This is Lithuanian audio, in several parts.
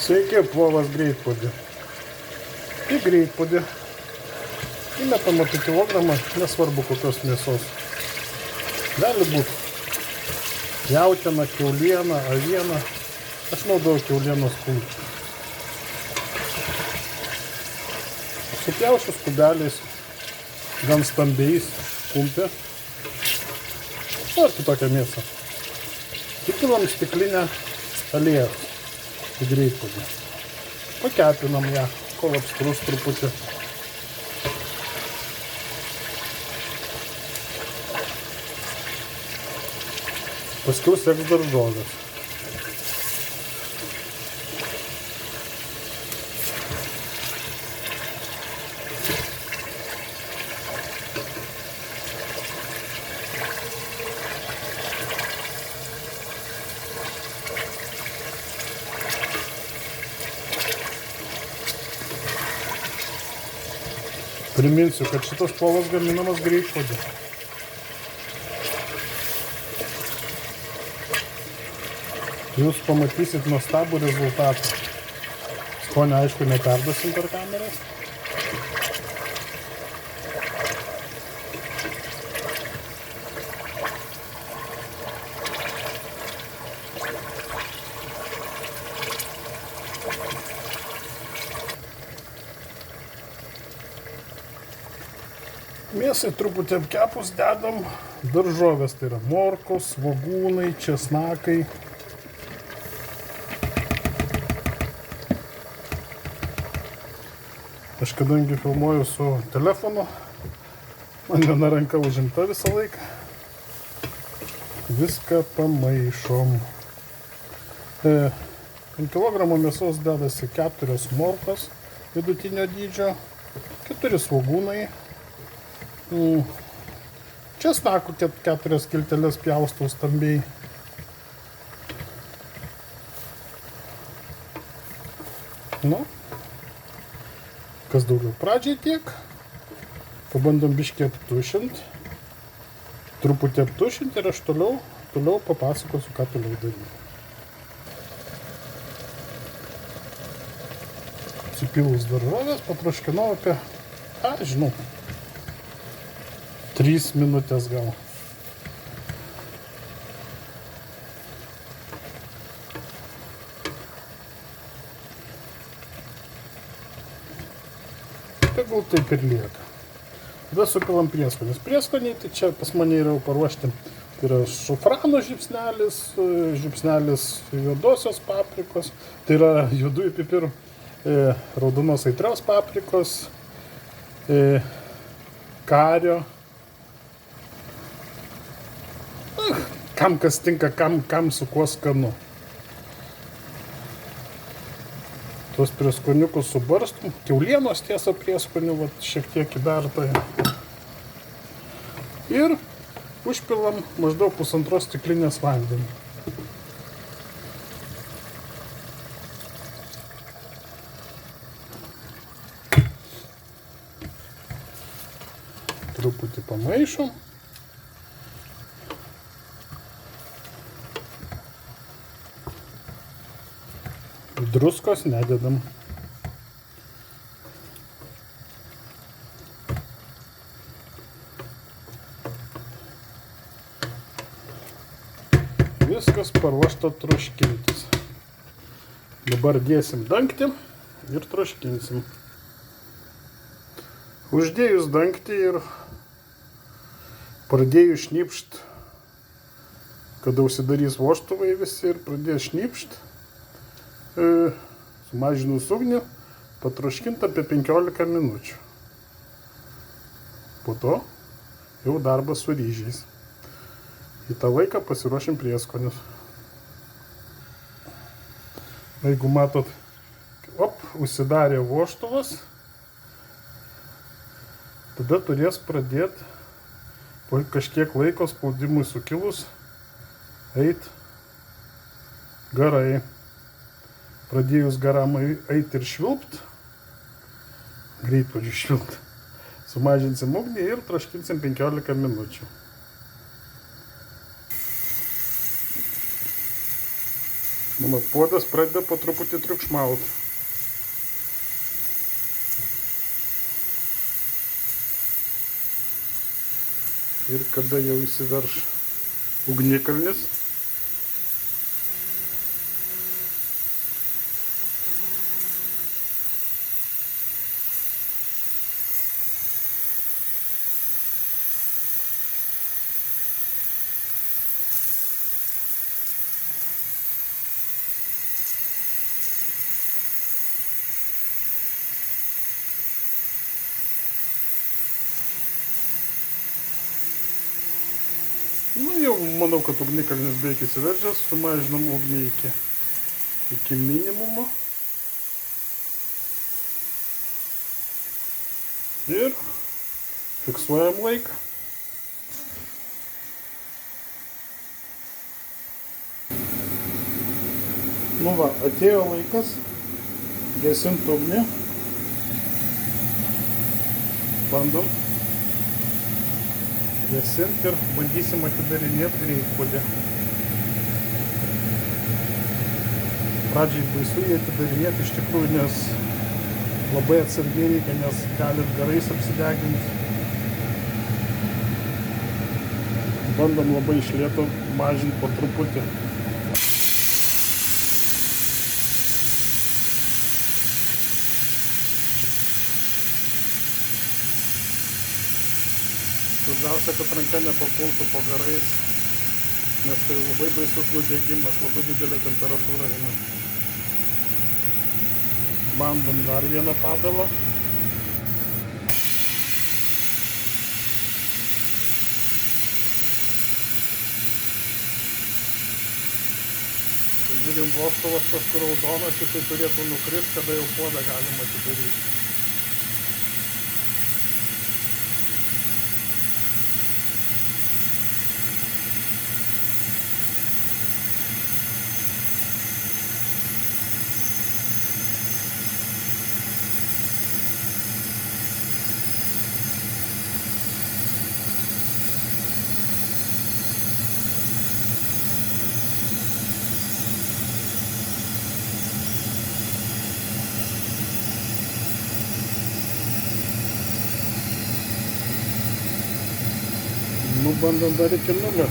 Sveiki, plovas greitpuodį. Į greitpuodį įmetam apie kilogramą, nesvarbu kokios mėsos. Gali būti jautiena, kiauliena, aviena. Aš naudoju kiaulienos kumštį. Supjaušiu kubeliais, gan stambiais kumpį. Ar kitokią mėsą. Įpilam stiklinę aliejaus į greitpuodį. Pakepinam ją, kol apskrus truputį. Paskiau seks daržovės. Priminsiu, kad šitas plovas gaminamas greitpuodį. Jūs pamatysit nuostabų rezultatą. Skonio, aišku, neperduosim per kameras. Mėsai truputį apkepus dedam daržovės, tai yra morkos, svogūnai, česnakai. Aš kadangi filmuoju su telefonu, man viena ranka užimta visą laiką. Viską pamaišom. 5 kg mėsos dedasi 4 morkos vidutinio dydžio, 4 svogūnai. Česnakų 4 skilteles pjaustau stambiai. Nu, kas daugiau pradžiai tiek. Pabandom biškį aptušint. Truputį aptušint ir aš toliau papasakosiu, ką toliau daryti. Supilus daržovės, patroškinau apie, žinau, 3 minutės gal. Tegul taip ir lieka. Tada supilam prieskonius. Prieskoniai, tai čia pas mane yra paruošti. Tai yra šafrano žiupsnelis juodosios paprikos, tai yra juodųjų pipirų, raudonos aitrios paprikos, kario. Kam kas tinka, kam su kuo skanu. Tuos prieskoniukus subarstum. Kiaulienos tiesa prieskonių, šiek tiek įberta. Ir užpilam maždaug 1,5 stiklinės vandenį. Truputį pamaišom. Druskos nededam. Viskas paruošta troškintis. Dabar dėsim dangtį ir troškinsim. Uždėjus dangtį ir pradėjus šnypšt, kada užsidarys vožtuvai visi ir pradės šnypšt, sumažinus ugnį, patroškint apie 15 minučių. Po to jau darbas su ryžiais. Į tą laiką pasiruošim prieskonius. Jeigu matot, užsidarė vožtuvas, tada turės pradėti po kažkiek laiko spaudimui sukilus eit garai. Pradėjus garam eit ir švilpt, greitpuodžiu švilpt, sumažinsim ugnį ir troškinsim 15 minučių. Mano puodas pradeda po truputį triukšmauti. Ir kada jau įsiverš ugnikalnis, nu jau manau, kad ugnikalnis beveik įsiveržęs, sumažinam ugnį iki minimumo. Ir fiksuojam laiką. Nu va, atėjo laikas gesinti ugnį. Bandom gesinti ir bandysim atidarinėti greitpuodį. Pradžiai baisu jį atidarinėti iš tikrųjų, nes labai atsargiai reikia, nes galit garais apsideginti. Bandom labai iš lėto mažinti po truputį. Svarbiausia, kad ranka nepapultų po garais, nes tai labai baisus nudegimas, labai didelė temperatūra. Bandom dar vieną padalą. Žiūrim, vožtuvas tas, kur raudonas, jisai turėtų nukrist, kada jau puodą galima atidaryti. Nu, bandom dar iki nulio.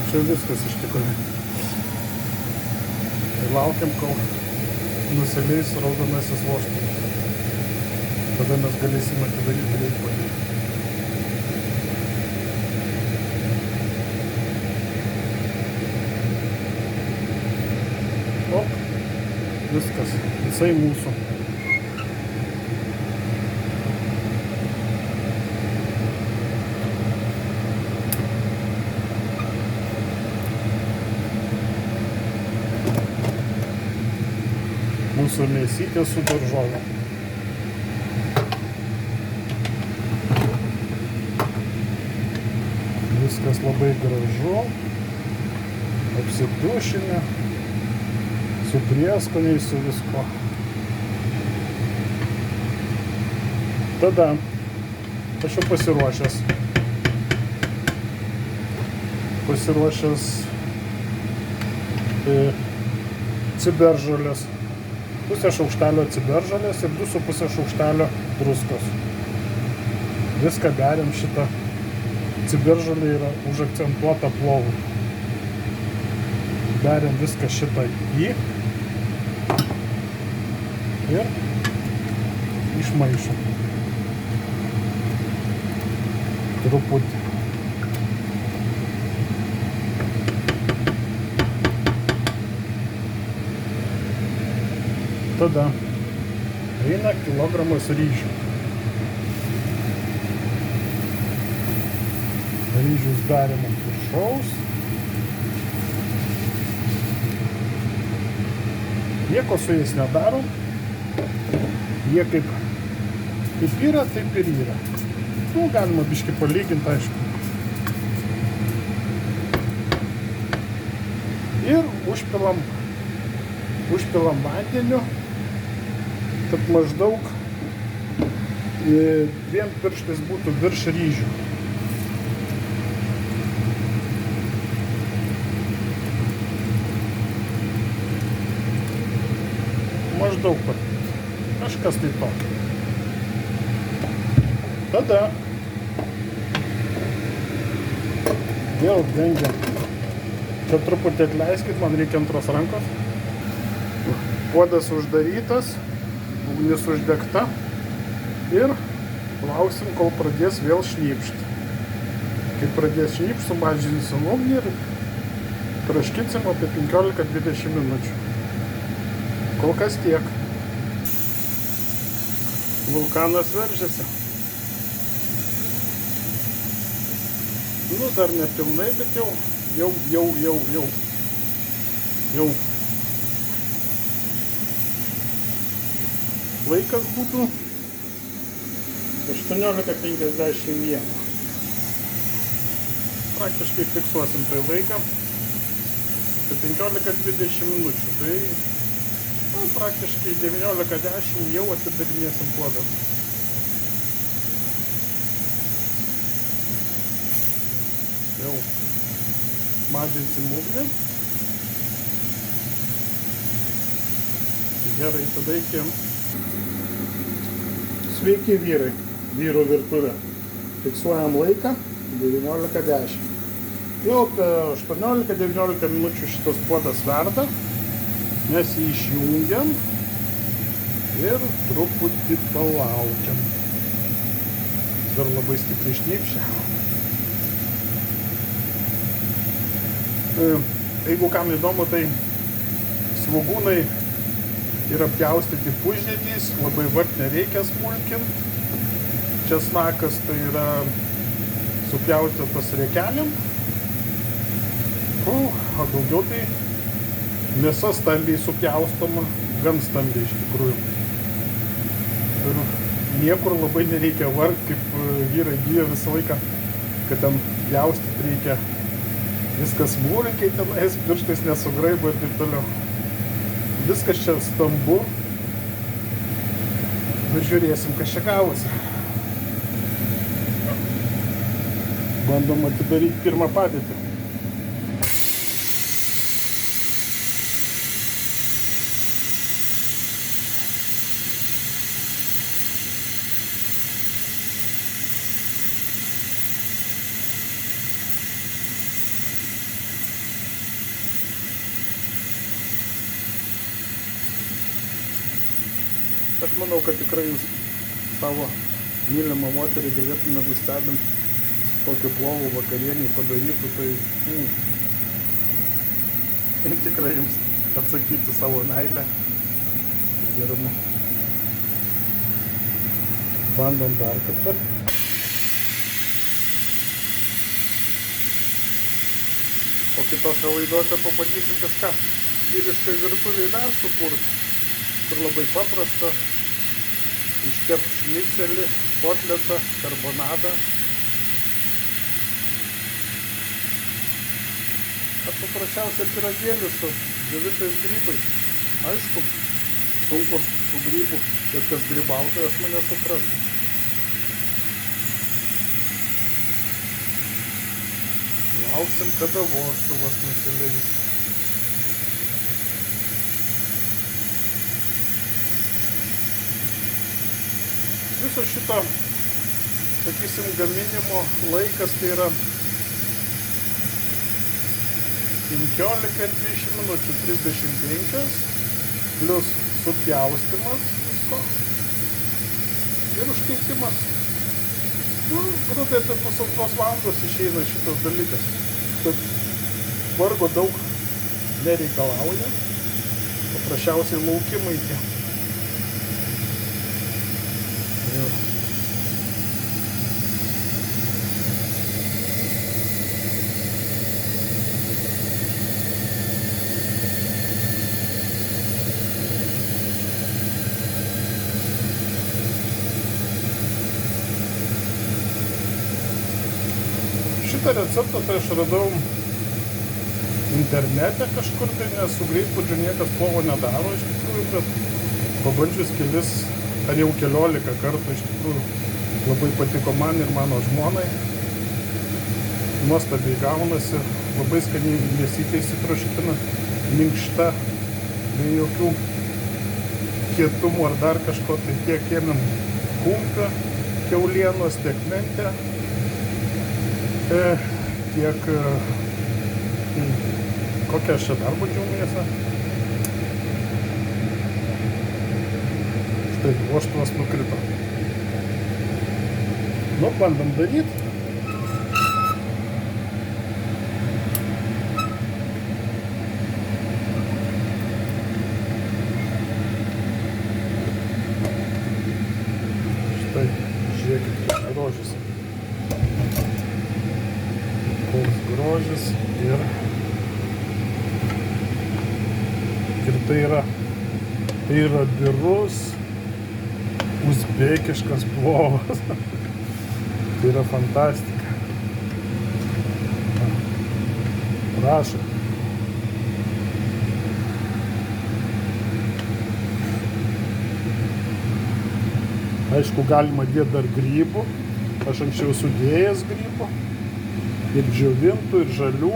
Čia viskas iš tikrųjų. Tai laukiam, kol nusileis raudonasis vožtuvas. Tada mes galėsim atidaryti greitpuodį. O, viskas. Visai mūsų. Mūsų mėsytė su daržovėm. Viskas labai gražu, apsidušinę, su prieskoniais, su visko. Tada aš jau pasiruošęs ciberžolės. Pusę šaukštelio ciberžolės ir 2,5 šaukštelio druskos. Viską beriam, šitą ciberžolė yra užakcentuota plovui. Beriam viską šitą į ir išmaišom. Truputį. Tada eina kilogramas ryžių. Ryžius beriam ant viršaus. Nieko su jais nedarom. Jie kaip yra, taip ir yra. Nu, galima biškį palyginti, aišku. Ir užpilam vandeniu, kad maždaug 2 pirštais būtų virš ryžių. maždaug kažkas tai tokio. Tada vėl dengiam. Čia truputį atleiskit, man reikia antros rankos. Puodas uždarytas, ugnis uždegta ir lauksim, kol pradės vėl šnypšti. Kai pradės šnypšti, sumažinsim ugnį ir traškysim apie 15-20 minučių. Kol kas tiek. Vulkanas veržiasi. Nu, dar nepilnai, bet jau. Laikas būtų 18:51. Praktiškai fiksuosim tai laiką. Tai 15-20 minučių. Tai praktiškai 19:10 jau atidarinėsim puodą. Jau mažinsim ugnį. Gerai, tada iki. Sveiki vyrai, vyrų virtuvė. Fiksuojam laiką 19:10. Jau 18-19 minučių šitas puodas verda. Mes jį išjungiam ir truputį palaukiam. Dar labai stipriai šnypščia. Jeigu kam įdomu, tai svogūnai yra pjaustyti pusžiedžiais, labai vart nereikia smulkint. Česnakas tai yra supjaustytas riekelėm. O daugiau tai mėsa stambiai supjaustoma, gan stambiai iš tikrųjų. Ir niekur labai nereikia vart, kaip vyrai gyja visą laiką, kad ten pjaustyti reikia. Viskas smulkiai tenais, pirštais nesugraibo ir taip toliau. Viskas čia stambu. Ir žiūrėsim, kas čia gavosi. Bandom atidaryti pirmą padėtį. Aš manau, kad tikrai jūs savo mylimą moterį galėtume nustebinti tokiu plovu vakarienį padarytų, tai tikrai jums atsakytų savo meilę. Gerumu. Bandom dar kartą. Po kitose laidose pabandysim kažką vyriškai virtuvėj dar sukurti. Ir labai paprasta. Iškept šnicelį, kotletą, karbonadą. Ar paprasčiausiai pyragėlį su džiovintais grybais. Aišku, sunku su grybų, bet kas grybautojas mane suprastų. Lauksim, kada vožtuvas nusileis. Viso šito, sakysim, gaminimo laikas tai yra 15-20 minučių, 35, plus supjaustymas visko ir užkeitimas. Grubiai apie pusantros valandos išeina šitas dalykas. Tad vargo daug nereikalauja, paprasčiausiai laukimai tie. Šitą receptą tai aš radau internete kažkur, tai nes su greitpuodžiu niekas plovo nedaro iš tikrųjų, bet pabandžius kelis ar jau 14 kartų iš tikrųjų labai patiko man ir mano žmonai. Nuostabiai gaunasi, labai skaniai mėsytė įsitroškina, minkšta, be jokių kietumo ar dar kažko, tai tiek ėmėm kumpio, kiaulienos, tiek mentę, tiek kokią aš čia dar būdžiau mėsą. Štai, voštuvas nukrito. Nu, bandom daryti. Štai, žiūrėkit, koks grožis. Koks grožis ir tai yra birus uzbekiškas plovas. Tai yra fantastika. Prašau. Aišku, galima dėti dar grybų. Aš anksčiau sudėjęs grybų. Ir džiovintų, ir žalių.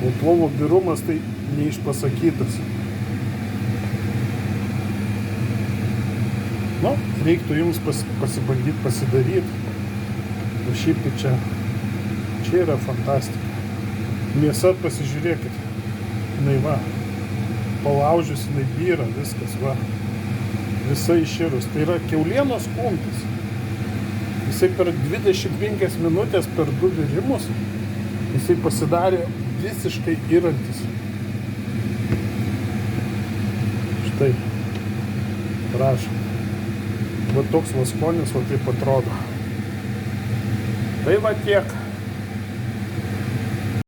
O plovo birumas tai neišpasakytas. Nu, reiktų jums pasibandyti, pasidaryti. O šiaip tai čia yra fantastika. Mėsa, pasižiūrėkit. Jinai va, palaužius, jinai byra, viskas va. Visa iširus. Tai yra kiaulienos kumpis. Jisai per 25 minutės, per 2 virimus, jisai pasidarė visiškai yrantis. Štai. Prašom. Va toks va skonis, va taip atrodo. Tai va tiek.